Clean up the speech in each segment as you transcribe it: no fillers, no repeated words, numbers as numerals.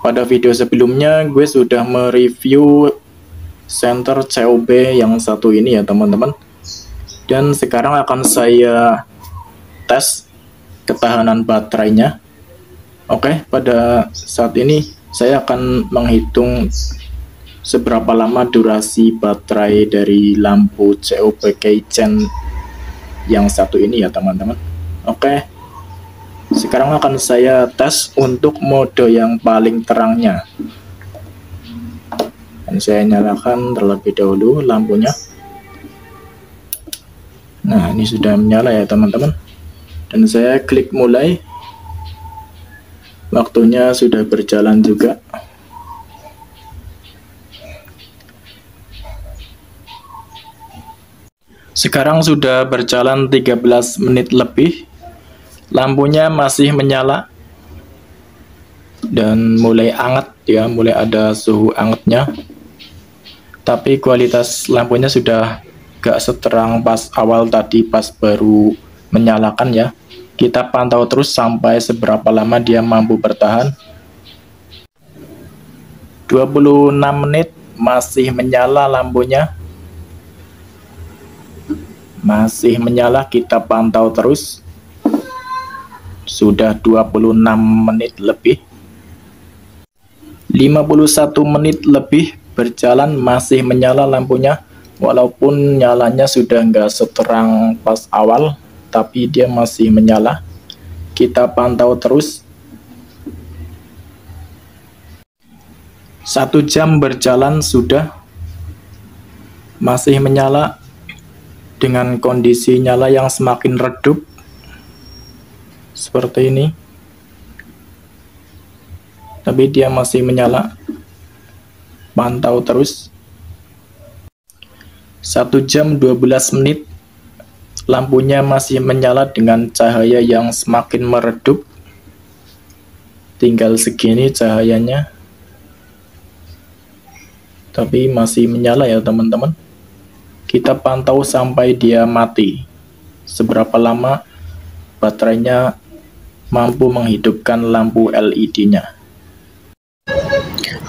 Pada video sebelumnya gue sudah mereview senter COB yang satu ini ya teman-teman. Dan sekarang akan saya tes ketahanan baterainya. Oke, pada saat ini saya akan menghitung seberapa lama durasi baterai dari lampu COB Keygen yang satu ini ya teman-teman. Oke, sekarang akan saya tes untuk mode yang paling terangnya. Dan saya nyalakan terlebih dahulu lampunya. Nah, ini sudah menyala ya teman-teman. Dan saya klik mulai. Waktunya sudah berjalan juga. Sekarang sudah berjalan 13 menit lebih. Lampunya masih menyala. Dan mulai hangat ya, mulai ada suhu hangatnya. Tapi kualitas lampunya sudah gak seterang pas awal tadi, pas baru menyalakan ya. Kita pantau terus sampai seberapa lama dia mampu bertahan. 26 menit masih menyala lampunya. Masih menyala, kita pantau terus. Sudah 26 menit lebih. 51 menit lebih berjalan masih menyala lampunya. Walaupun nyalanya sudah nggak seterang pas awal, tapi dia masih menyala. Kita pantau terus. 1 jam berjalan sudah masih menyala dengan kondisi nyala yang semakin redup seperti ini. Tapi dia masih menyala. Pantau terus. 1 jam 12 menit lampunya masih menyala dengan cahaya yang semakin meredup. Tinggal segini cahayanya, tapi masih menyala ya teman-teman. Kita pantau sampai dia mati. Seberapa lama baterainya mampu menghidupkan lampu LED-nya.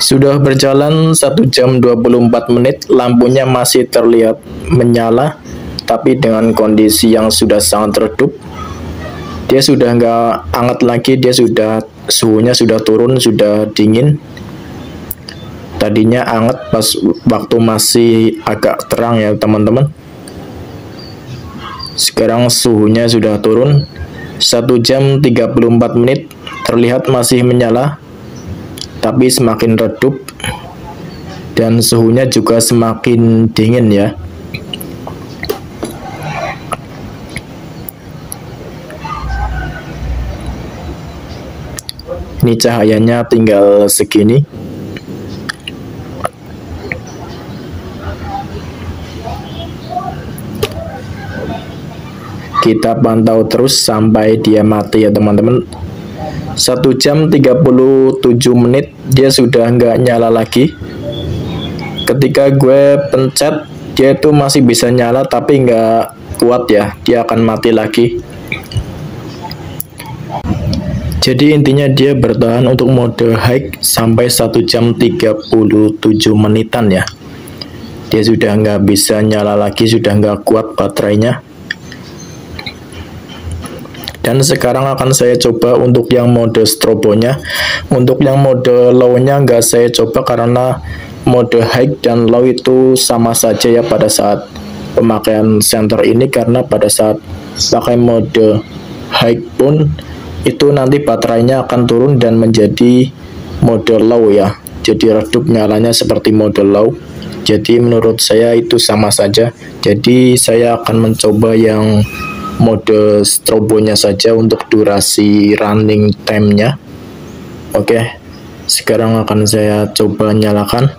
Sudah berjalan 1 jam 24 menit, lampunya masih terlihat menyala, tapi dengan kondisi yang sudah sangat redup. Dia sudah nggak hangat lagi, dia sudah suhunya sudah turun, sudah dingin. Tadinya hangat pas waktu masih agak terang ya teman-teman. Sekarang suhunya sudah turun. 1 jam 34 menit, terlihat masih menyala, tapi semakin redup dan suhunya juga semakin dingin ya. Ini cahayanya tinggal segini. Kita pantau terus sampai dia mati ya teman-teman. 1 jam 37 menit dia sudah nggak nyala lagi. Ketika gue pencet, dia itu masih bisa nyala tapi nggak kuat ya, dia akan mati lagi. Jadi intinya dia bertahan untuk mode high sampai 1 jam 37 menitan ya. Dia sudah nggak bisa nyala lagi, sudah nggak kuat baterainya. Dan sekarang akan saya coba untuk yang mode strobonya. Untuk yang mode low-nya nggak saya coba karena mode high dan low itu sama saja ya pada saat pemakaian senter ini. Karena pada saat pakai mode high pun itu nanti baterainya akan turun dan menjadi mode low ya. Jadi redup nyalanya seperti mode low. Jadi menurut saya itu sama saja. Jadi saya akan mencoba yang mode strobonya saja untuk durasi running time-nya. Oke, sekarang akan saya coba nyalakan.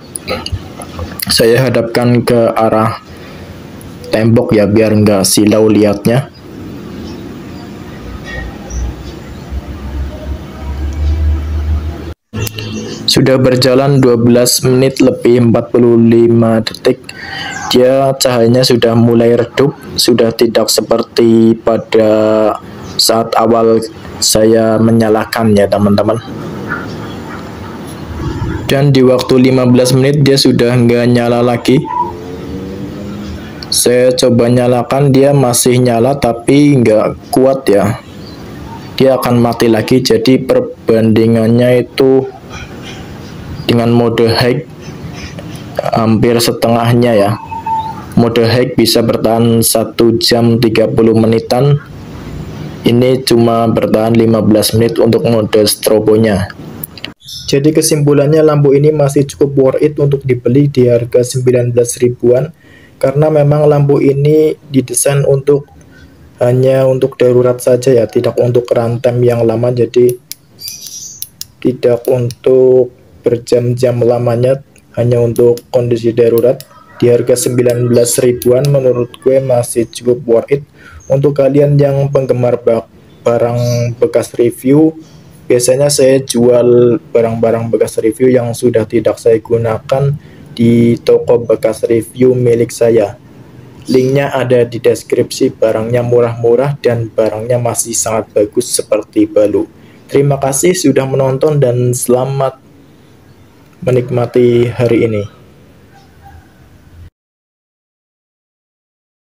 Saya hadapkan ke arah tembok ya, biar nggak silau lihatnya. Sudah berjalan 12 menit lebih 45 detik. Dia cahayanya sudah mulai redup, sudah tidak seperti pada saat awal saya menyalakan ya teman-teman. Dan di waktu 15 menit dia sudah nggak nyala lagi. Saya coba nyalakan, dia masih nyala tapi nggak kuat ya. Dia akan mati lagi. Jadi perbandingannya itu dengan mode high hampir setengahnya ya. Mode high bisa bertahan 1 jam 30 menitan. Ini cuma bertahan 15 menit untuk mode strobonya. Jadi kesimpulannya lampu ini masih cukup worth it untuk dibeli di harga 19 ribuan. Karena memang lampu ini didesain hanya untuk darurat saja ya, tidak untuk runtime yang lama, jadi tidak untuk berjam-jam lamanya, hanya untuk kondisi darurat. Di harga 19 ribuan menurut gue masih cukup worth it. Untuk kalian yang penggemar barang bekas review, biasanya saya jual barang-barang bekas review yang sudah tidak saya gunakan di toko bekas review milik saya. Linknya ada di deskripsi. Barangnya murah-murah dan barangnya masih sangat bagus seperti balu. Terima kasih sudah menonton dan selamat menikmati hari ini.